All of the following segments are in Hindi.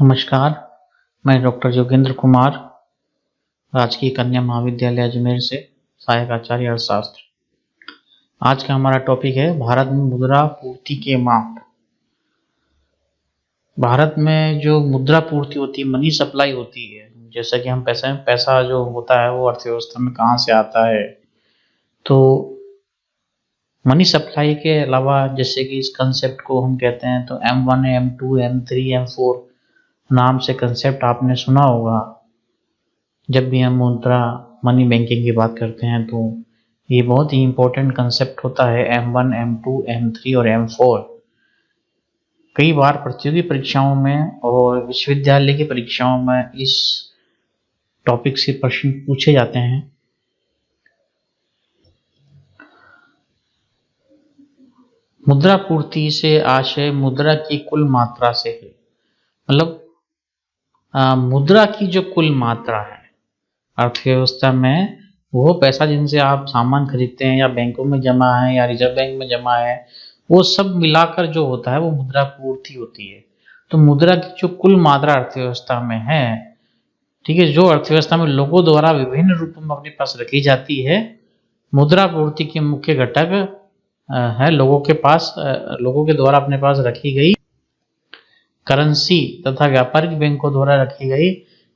नमस्कार, मैं डॉक्टर योगेंद्र कुमार, राजकीय कन्या महाविद्यालय अजमेर से सहायक आचार्य अर्थशास्त्र। आज का हमारा टॉपिक है भारत में मुद्रा पूर्ति के माप। भारत में जो मुद्रा पूर्ति होती है, मनी सप्लाई होती है, जैसा कि हम पैसा जो होता है वो अर्थव्यवस्था में कहाँ से आता है। तो मनी सप्लाई के अलावा जैसे कि इस कंसेप्ट को हम कहते हैं तो M1, M2, M3, M4 नाम से कंसेप्ट आपने सुना होगा। जब भी हम मुद्रा मनी बैंकिंग की बात करते हैं तो ये बहुत ही इम्पोर्टेंट कंसेप्ट होता है M1, M2, M3 और M4। कई बार प्रतियोगी परीक्षाओं में और विश्वविद्यालय की परीक्षाओं में इस टॉपिक से प्रश्न पूछे जाते हैं। मुद्रा पूर्ति से आशय मुद्रा की कुल मात्रा से है, मतलब मुद्रा की जो कुल मात्रा है अर्थव्यवस्था में, वो पैसा जिनसे आप सामान खरीदते हैं या बैंकों में जमा है या रिजर्व बैंक में जमा है, वो सब मिलाकर जो होता है वो मुद्रा पूर्ति होती है। तो मुद्रा की जो कुल मात्रा अर्थव्यवस्था में है, ठीक है, जो अर्थव्यवस्था में लोगों द्वारा विभिन्न रूपों में अपने पास रखी जाती है, मुद्रा पूर्ति के मुख्य घटक है लोगों के द्वारा अपने पास रखी गई करेंसी तथा व्यापारिक बैंकों द्वारा रखी गई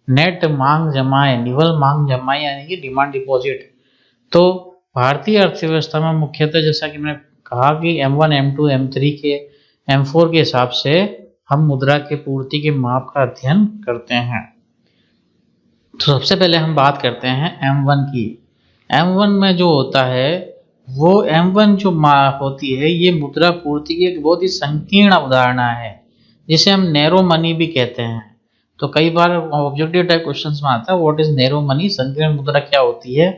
नेट मांग जमाएं, निवल मांग जमाएं यानी कि डिमांड डिपॉजिट। तो भारतीय अर्थव्यवस्था में मुख्यतः जैसा कि मैंने कहा कि M1, M2, M3 के M4 के हिसाब से हम मुद्रा के पूर्ति के माप का अध्ययन करते हैं। तो सबसे पहले हम बात करते हैं M1 की। M1 में जो होता है वो M1 जो होती है, ये मुद्रा पूर्ति की एक बहुत ही संकीर्ण अवधारणा है, जिसे हम नैरो मनी भी कहते हैं। तो कई बार ऑब्जेक्टिव टाइप क्वेश्चंस में आता है व्हाट इज नैरो मनी, संकीर्ण मुद्रा क्या होती है।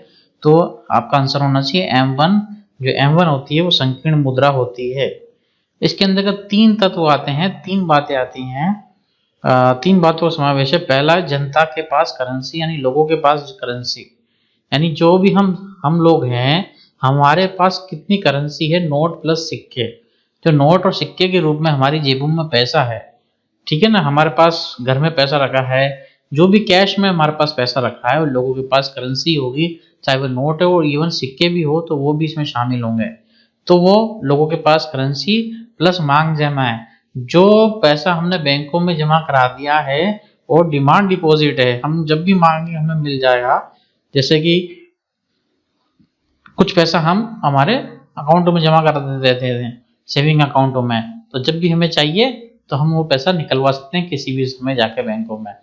तो आपका आंसर होना चाहिए M1। जो M1 होती है वो संकीर्ण मुद्रा होती है। इसके अंतर्गत तीन तत्व आते हैं, तीन बातें आती हैं, तीन बातों का समावेश है। पहला, जनता के पास करेंसी यानी लोगों के पास करेंसी, यानी जो भी हम लोग हैं, हमारे पास कितनी करेंसी है, नोट प्लस सिक्के। जो नोट और सिक्के के रूप में हमारी जेबों में पैसा है, ठीक है ना, हमारे पास घर में पैसा रखा है, जो भी कैश में हमारे पास पैसा रखा है, और लोगों के पास करेंसी होगी, चाहे वो नोट है और इवन सिक्के भी हो तो वो भी इसमें शामिल होंगे। तो वो लोगों के पास करेंसी प्लस मांग जमा है, जो पैसा हमने बैंकों में जमा करा दिया है, और डिमांड डिपॉजिट है, हम जब भी मांगे हमें मिल जाएगा। जैसे कि कुछ पैसा हम हमारे अकाउंटों में जमा कर देते हैं, सेविंग अकाउंटों में, तो जब भी हमें चाहिए तो हम वो पैसा निकलवा सकते हैं किसी भी समय जाके बैंकों में।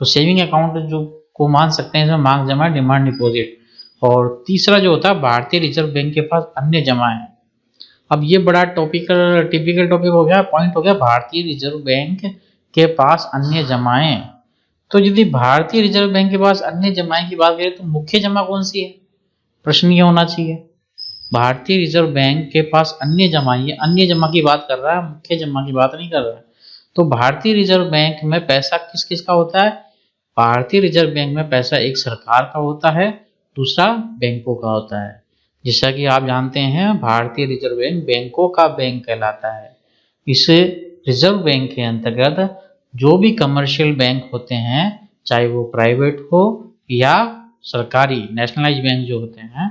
तो सेविंग अकाउंट जो को मान सकते हैं इसमें मांग जमा, डिमांड डिपॉजिट। और तीसरा जो होता है भारतीय रिजर्व बैंक के पास अन्य जमा है। अब ये बड़ा टिपिकल टॉपिक हो गया, पॉइंट हो गया, भारतीय रिजर्व बैंक के पास अन्य जमाएं। तो यदि भारतीय रिजर्व बैंक के पास अन्य जमाएं की बात करें तो मुख्य जमा कौन सी है, प्रश्न ये होना चाहिए। भारतीय रिजर्व बैंक के पास अन्य जमा, ये अन्य जमा की बात कर रहा है, मुख्य जमा की बात नहीं कर रहा है। तो भारतीय रिजर्व बैंक में पैसा किस किस का होता है, भारतीय रिजर्व बैंक में पैसा एक सरकार का होता है, दूसरा बैंकों का होता है। जैसा कि आप जानते हैं भारतीय रिजर्व बैंक बैंकों का बैंक कहलाता है। इस रिजर्व बैंक के अंतर्गत जो भी कमर्शियल बैंक होते हैं, चाहे वो प्राइवेट हो या सरकारी नेशनलाइज बैंक जो होते हैं,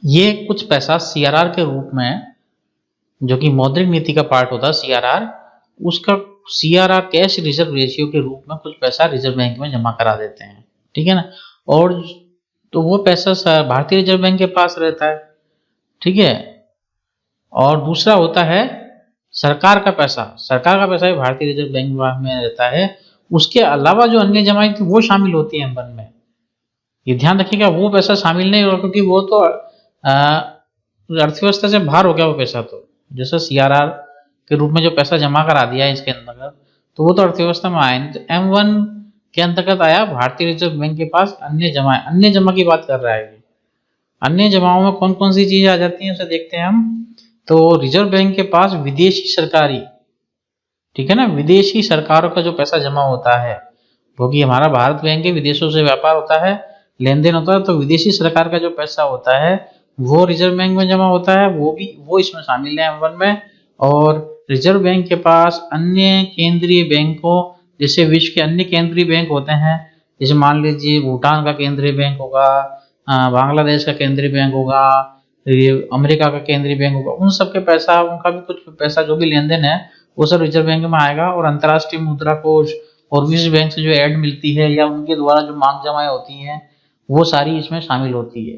ये कुछ पैसा CRR के रूप में, जो कि मौद्रिक नीति का पार्ट होता है CRR, उसका CRR कैश रिजर्व रेशियो के रूप में कुछ पैसा रिजर्व बैंक में जमा करा देते हैं, ठीक है ना। और तो वो पैसा भारतीय रिजर्व बैंक के पास रहता है, ठीक है। और दूसरा होता है सरकार का पैसा, सरकार का पैसा भी भारतीय रिजर्व बैंक में रहता है। उसके अलावा जो अन्य जमाएं थी वो शामिल होती है M1 में। ये ध्यान रखिएगा, वो पैसा शामिल नहीं होगा क्योंकि वो तो अर्थव्यवस्था से बाहर हो गया वो पैसा। तो जैसे CRR के रूप में जो पैसा जमा करा दिया है इसके अंतर्गत, तो वो तो अर्थव्यवस्था में आया नहीं। तो M1 के अंतर्गत आया भारतीय रिजर्व बैंक के पास अन्य जमा है। अन्य जमा की बात कर रहा है। अन्य जमाओं में कौन कौन सी चीजें आ जाती हैं उसे देखते हैं हम। तो रिजर्व बैंक के पास विदेशी सरकारी, ठीक है ना, विदेशी सरकारों का जो पैसा जमा होता है, क्योंकि हमारा भारत बैंक के विदेशों से व्यापार होता है, लेन देन होता है, तो विदेशी सरकार का जो पैसा होता है वो रिजर्व बैंक में जमा होता है, वो इसमें शामिल है M1 में। और रिजर्व बैंक के पास अन्य केंद्रीय बैंकों जैसे विश्व के अन्य केंद्रीय बैंक होते हैं, जैसे मान लीजिए भूटान का केंद्रीय बैंक होगा, बांग्लादेश का केंद्रीय बैंक होगा, ये अमेरिका का केंद्रीय बैंक होगा, उन सब के पैसा, उनका भी कुछ पैसा जो भी लेन देन है वो सब रिजर्व बैंक में आएगा। और अंतर्राष्ट्रीय मुद्रा कोष और विश्व बैंक से जो एड मिलती है या उनके द्वारा जो मांग जमाएं होती हैं वो सारी इसमें शामिल होती है।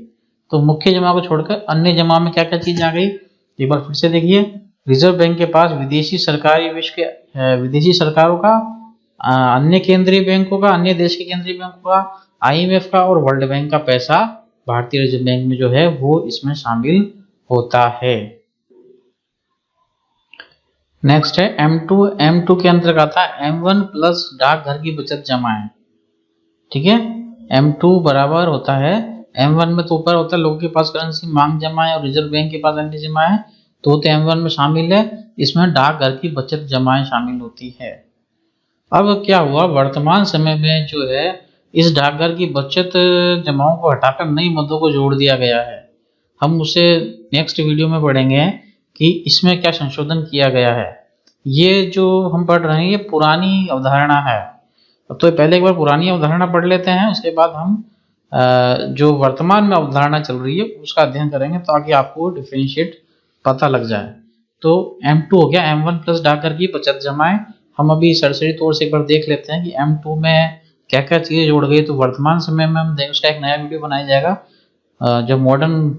तो मुख्य जमा को छोड़कर अन्य जमा में क्या क्या चीज आ गई, एक बार फिर से देखिए। रिजर्व बैंक के पास विदेशी सरकारी विश्व के विदेशी सरकारों का, अन्य केंद्रीय बैंकों का, अन्य देश के केंद्रीय बैंकों का, IMF का और वर्ल्ड बैंक का पैसा भारतीय रिजर्व बैंक में जो है वो इसमें शामिल होता है। नेक्स्ट है M2। M2 के अंतर्गत आता है M1 प्लस डाकघर की बचत जमाएं। ठीक है, M2 बराबर होता है M1 में, तो ऊपर होता है लोगों के पास करेंसी मांग जमाएं और रिजर्व बैंक के पास अन्य जमाएं, तो M1 में शामिल है, इसमें डाकघर की बचत जमाएं शामिल होती है। अब क्या हुआ, वर्तमान समय में जो है इस डाकघर की बचत जमाओं को हटाकर नई मदों को जोड़ दिया गया है। हम उसे नेक्स्ट वीडियो में पढ़ेंगे कि इसमें क्या संशोधन किया गया है। ये जो हम पढ़ रहे हैं ये पुरानी अवधारणा है, तो पहले एक बार पुरानी अवधारणा पढ़ लेते हैं, उसके बाद हम जो वर्तमान में अवधारणा चल रही है उसका अध्ययन करेंगे ताकि आपको डिफरेंशिएट पता लग जाए। तो M2 हो गया M1 प्लस डाकघर की बचत जमाएं। हम अभी सरसरी तौर से एक बार देख लेते हैं कि M2 में क्या क्या चीजें जोड़ गई। तो वर्तमान समय में हम देखें, उसका एक नया वीडियो बनाया जाएगा जो मॉडर्न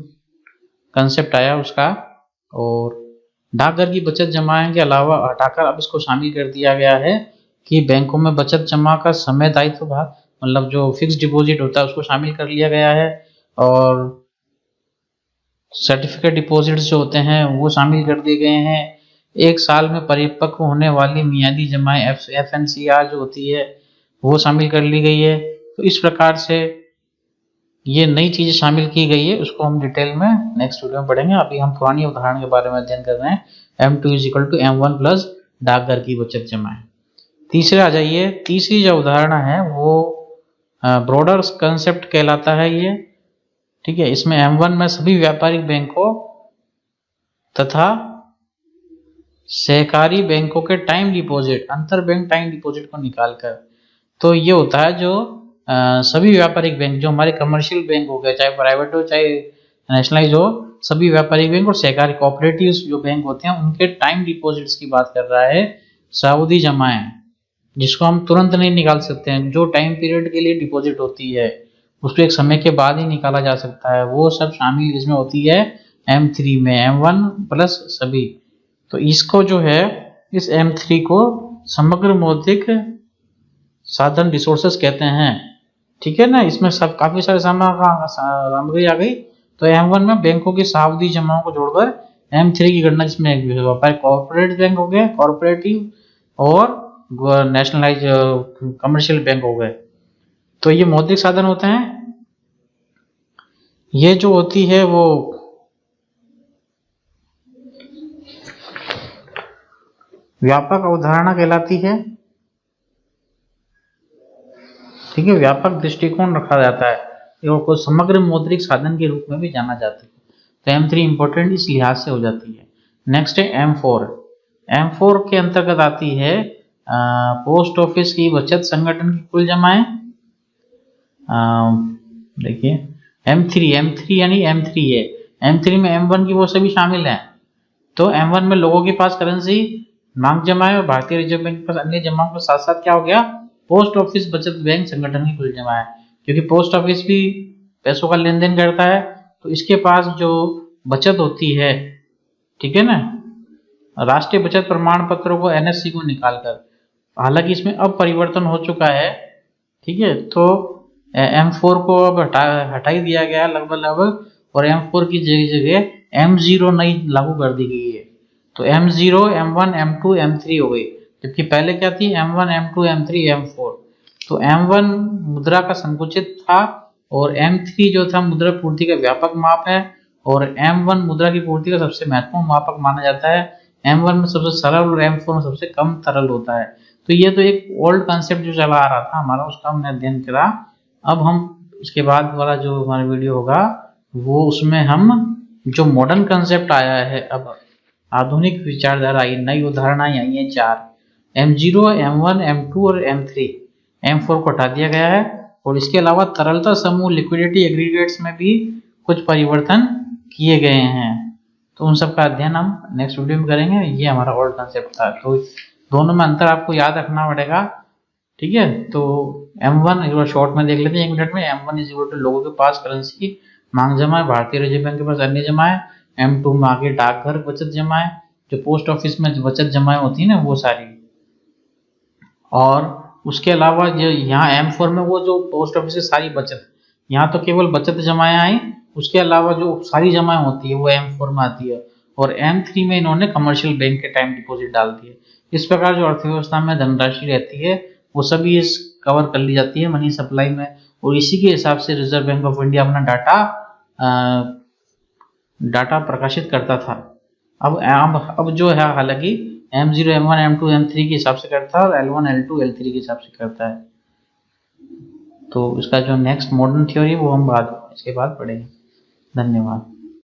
कंसेप्ट आया उसका। और डाकघर की बचत जमाएं के अलावा हटाकर अब इसको शामिल कर दिया गया है कि बैंकों में बचत जमा का समय दायित्व भाग, मतलब जो फिक्स डिपॉजिट होता है उसको शामिल कर लिया गया है, और सर्टिफिकेट डिपॉजिट्स जो होते हैं वो शामिल कर दिए गए हैं। एक साल में परिपक्व होने वाली मियादी जमाएं FNCR जो होती है वो शामिल कर ली गई है। तो इस प्रकार से ये नई चीजें शामिल की गई है, उसको हम डिटेल में नेक्स्ट वीडियो में पढ़ेंगे। अभी हम पुरानी अवधारणा के बारे में अध्ययन कर रहे हैं। M2 = M1 प्लस डाकघर की बचत जमाएं। तीसरे आ जाइए, तीसरी जो अवधारणा है वो ब्रॉडर कंसेप्ट कहलाता है ये। ठीक है, इसमें M1 में सभी व्यापारिक बैंकों तथा सहकारी बैंकों के टाइम डिपॉजिट, अंतर बैंक टाइम डिपॉजिट को निकालकर, तो ये होता है जो सभी व्यापारिक बैंक जो हमारे कमर्शियल बैंक हो गए, चाहे प्राइवेट हो चाहे नेशनलाइज हो, सभी व्यापारिक बैंक और सहकारी कोऑपरेटिव जो बैंक होते हैं उनके टाइम डिपॉजिट्स की बात कर रहा है। सावधि जमाएं जिसको हम तुरंत नहीं निकाल सकते हैं, जो टाइम पीरियड के लिए डिपॉजिट होती है उसको एक समय के बाद ही निकाला जा सकता है, वो सब शामिल इसमें होती है M3 में, M1 प्लस सभी। तो इसको जो है इस M3 को समग्र मौद्रिक साधन रिसोर्सेस कहते हैं। ठीक है ना, इसमें सब काफी सारे सामग्री आ गई। तो M1 में बैंकों की सावधि जमाओं को जोड़कर M3 की गणना, जिसमें कॉर्पोरेट बैंक हो गए, कॉर्पोरेटिव और नेशनलाइज कमर्शियल बैंक हो गए। तो ये मौद्रिक साधन होते हैं। ये जो होती है वो व्यापक अवधारणा कहलाती है। ठीक है, व्यापक दृष्टिकोण रखा जाता है और को समग्र मौद्रिक साधन के रूप में भी जाना जाता है। तो M3 इंपॉर्टेंट इस लिहाज से हो जाती है। नेक्स्ट है M4। M4 के अंतर्गत आती है पोस्ट ऑफिस की बचत संगठन की कुल जमाएं। देखिए M3 यानी M3 है, M3 में M1 की वो सभी शामिल हैं। तो M1 में लोगों के पास करेंसी मांग जमाएं और भारतीय रिजर्व बैंक के पास अन्य जमाओं के साथ साथ क्या हो गया, पोस्ट ऑफिस बचत बैंक संगठन की कुल जमाएं। क्योंकि पोस्ट ऑफिस भी पैसों का लेन देन करता है, तो इसके पास जो बचत होती है, ठीक है ना, राष्ट्रीय बचत प्रमाण पत्रों को NSC को निकालकर, हालांकि इसमें अब परिवर्तन हो चुका है। ठीक है, तो M4 को अब हटा ही दिया गया लगभग, और M4 की जगह M0 नई लागू कर दी गई है। तो M0, M1, M2, M3 हो गई, जबकि पहले क्या थी M1, M2, M3, M4। तो M1 मुद्रा का संकुचित था और M3 जो था मुद्रा पूर्ति का व्यापक माप है, और M1 मुद्रा की पूर्ति का सबसे महत्वपूर्ण मापक माना जाता है। M1 में सबसे सरल और M4 में सबसे कम तरल होता है। तो ये तो एक ओल्ड कॉन्सेप्ट जो चला आ रहा था हमारा, उसका हमने अध्ययन करा। अब हम इसके बाद वाला जो हमारा वीडियो होगा वो उसमें हम जो मॉडर्न कॉन्सेप्ट आया है, अब आधुनिक विचारधारा आई, नई उदाहरणाएं आई हैं 4, M0, M1, M2 और M3, M4 को हटा दिया गया है। और इसके अलावा तरलता समूह लिक्विडिटी एग्रीगेट्स में भी कुछ परिवर्तन किए गए हैं। तो उन सब का अध्ययन हम नेक्स्ट वीडियो में करेंगे। ये हमारा ओल्ड कंसेप्ट था। तो दोनों में अंतर आपको याद रखना पड़ेगा, ठीक है। तो M1 एक बार शॉर्ट में देख लेते हैं 1 मिनट में। M1 इज इक्वल टू लोगों के पास करेंसी की मांग जमा है, भारतीय रिजर्व बैंक के पास अन्य जमा है। M2 में आगे डाकघर बचत जमा है, जो पोस्ट ऑफिस में बचत जमाएं होती है ना वो सारी। और उसके अलावा जो यहाँ M4 में वो जो पोस्ट ऑफिस की सारी बचत, यहाँ तो केवल बचत जमाएं आई, उसके अलावा जो सारी जमाएं होती है वो M4 में आती है। और M3 में इन्होंने कमर्शियल बैंक के टाइम डिपॉजिट डाल दिए। इस प्रकार जो अर्थव्यवस्था में धनराशि रहती है वो सभी इस कवर कर ली जाती है मनी सप्लाई में। और इसी के हिसाब से रिजर्व बैंक ऑफ इंडिया अपना डाटा प्रकाशित करता था। अब जो है हालांकि M0, M1, M2, M3 के हिसाब से करता है और L1, L2, L3 के हिसाब से करता है। तो इसका जो नेक्स्ट मॉडर्न थ्योरी वो हम इसके बाद पढ़ेंगे। धन्यवाद।